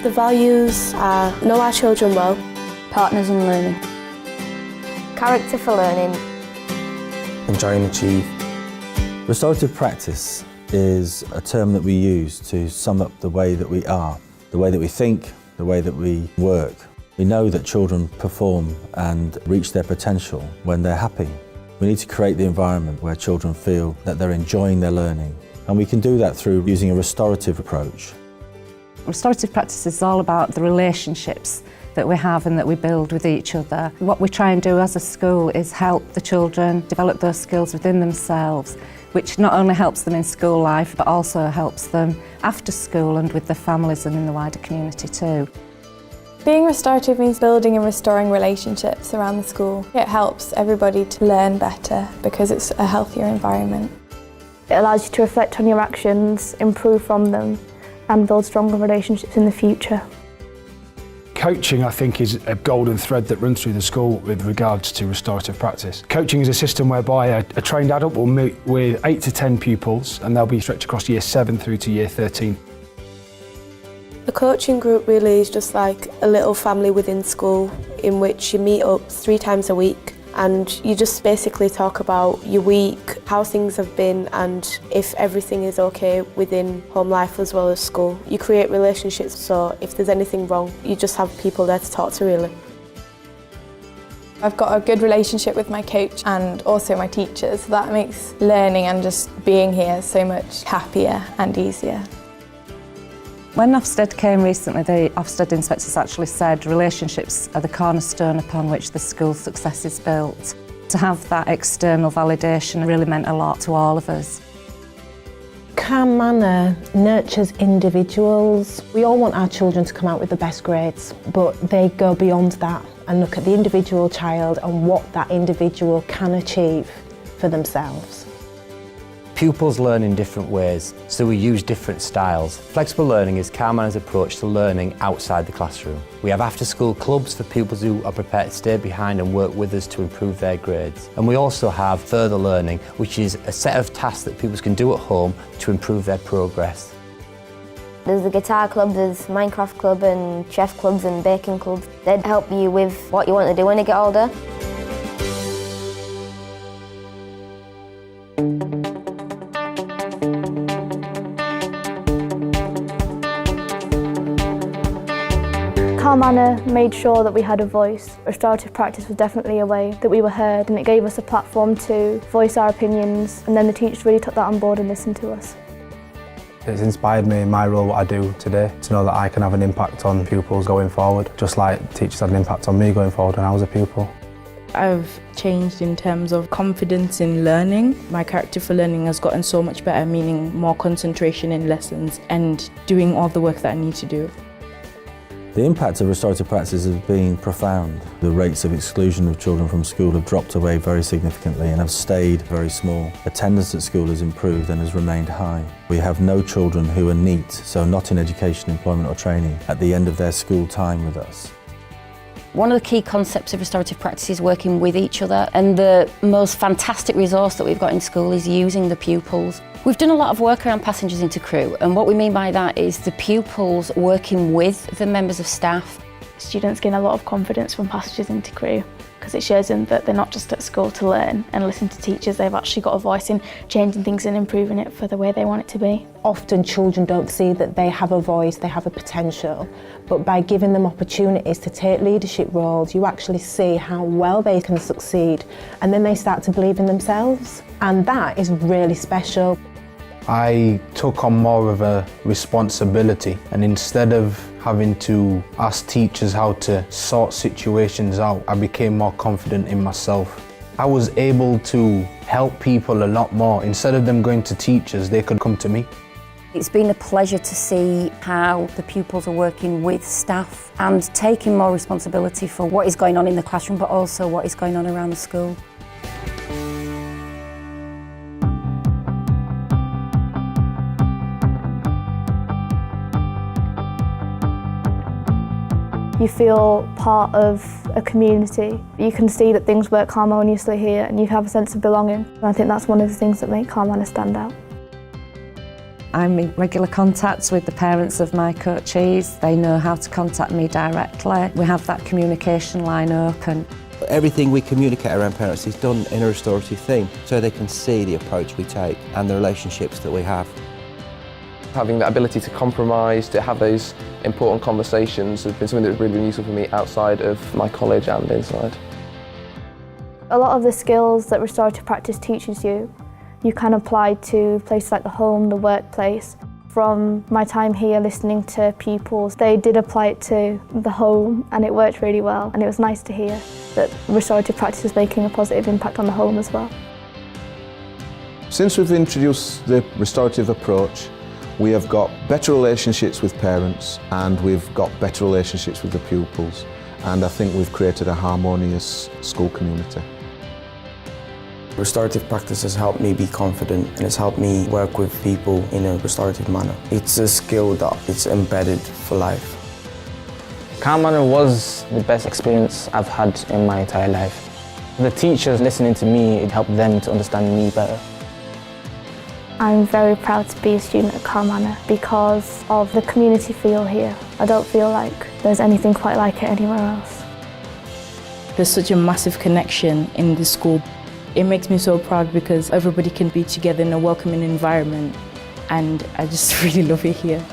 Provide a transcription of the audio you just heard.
The values are know our children well, partners in learning, character for learning, enjoy and achieve. Restorative practice is a term that we use to sum up the way that we are, the way that we think, the way that we work. We know that children perform and reach their potential when they're happy. We need to create the environment where children feel that they're enjoying their learning. And we can do that through using a restorative approach. Restorative practice is all about the relationships that we have and that we build with each other. What we try and do as a school is help the children develop those skills within themselves, which not only helps them in school life but also helps them after school and with their families and in the wider community too. Being restorative means building and restoring relationships around the school. It helps everybody to learn better because it's a healthier environment. It allows you to reflect on your actions, improve from them and build stronger relationships in the future. Coaching, I think, is a golden thread that runs through the school with regards to restorative practice. Coaching is a system whereby a trained adult will meet with 8 to 10 pupils and they'll be stretched across year 7 through to year 13. The coaching group really is just like a little family within school in which you meet up 3 times a week and you just basically talk about your week, how things have been and if everything is okay within home life as well as school. You create relationships, so if there's anything wrong, you just have people there to talk to really. I've got a good relationship with my coach and also my teachers. So that makes learning and just being here so much happier and easier. When Ofsted came recently, the Ofsted inspectors actually said relationships are the cornerstone upon which the school's success is built. To have that external validation really meant a lot to all of us. Calm Manor nurtures individuals. We all want our children to come out with the best grades, but they go beyond that and look at the individual child and what that individual can achieve for themselves. Pupils learn in different ways, so we use different styles. Flexible learning is Calm Manor's approach to learning outside the classroom. We have after-school clubs for pupils who are prepared to stay behind and work with us to improve their grades. And we also have further learning, which is a set of tasks that pupils can do at home to improve their progress. There's the guitar club, there's Minecraft club and chef clubs and baking clubs. They'd help you with what you want to do when you get older. Calm Manor made sure that we had a voice. Restorative practice was definitely a way that we were heard and it gave us a platform to voice our opinions and then the teachers really took that on board and listened to us. It's inspired me in my role, what I do today, to know that I can have an impact on pupils going forward, just like teachers had an impact on me going forward when I was a pupil. I've changed in terms of confidence in learning. My character for learning has gotten so much better, meaning more concentration in lessons and doing all the work that I need to do. The impact of restorative practice has been profound. The rates of exclusion of children from school have dropped away very significantly and have stayed very small. Attendance at school has improved and has remained high. We have no children who are NEET, so not in education, employment or training, at the end of their school time with us. One of the key concepts of restorative practice is working with each other, and the most fantastic resource that we've got in school is using the pupils. We've done a lot of work around passengers into crew, and what we mean by that is the pupils working with the members of staff. Students gain a lot of confidence from passengers into crew because it shows them that they're not just at school to learn and listen to teachers, they've actually got a voice in changing things and improving it for the way they want it to be. Often children don't see that they have a voice, they have a potential, but by giving them opportunities to take leadership roles, you actually see how well they can succeed and then they start to believe in themselves, and that is really special. I took on more of a responsibility, and instead of having to ask teachers how to sort situations out, I became more confident in myself. I was able to help people a lot more. Instead of them going to teachers, they could come to me. It's been a pleasure to see how the pupils are working with staff and taking more responsibility for what is going on in the classroom, but also what is going on around the school. You feel part of a community. You can see that things work harmoniously here and you have a sense of belonging. And I think that's one of the things that make Calm Manor stand out. I'm in regular contact with the parents of my coachees. They know how to contact me directly. We have that communication line open. Everything we communicate around parents is done in a restorative theme, so they can see the approach we take and the relationships that we have. Having that ability to compromise, to have those important conversations has been something that's really been useful for me outside of my college and inside. A lot of the skills that restorative practice teaches you, you can apply to places like the home, the workplace. From my time here listening to pupils, they did apply it to the home and it worked really well, and it was nice to hear that restorative practice is making a positive impact on the home as well. Since we've introduced the restorative approach, we have got better relationships with parents and we've got better relationships with the pupils, and I think we've created a harmonious school community. Restorative practice has helped me be confident and it's helped me work with people in a restorative manner. It's a skill that it's embedded for life. Calm Manor was the best experience I've had in my entire life. The teachers listening to me, it helped them to understand me better. I'm very proud to be a student at Calm Manor because of the community feel here. I don't feel like there's anything quite like it anywhere else. There's such a massive connection in the school. It makes me so proud because everybody can be together in a welcoming environment, and I just really love it here.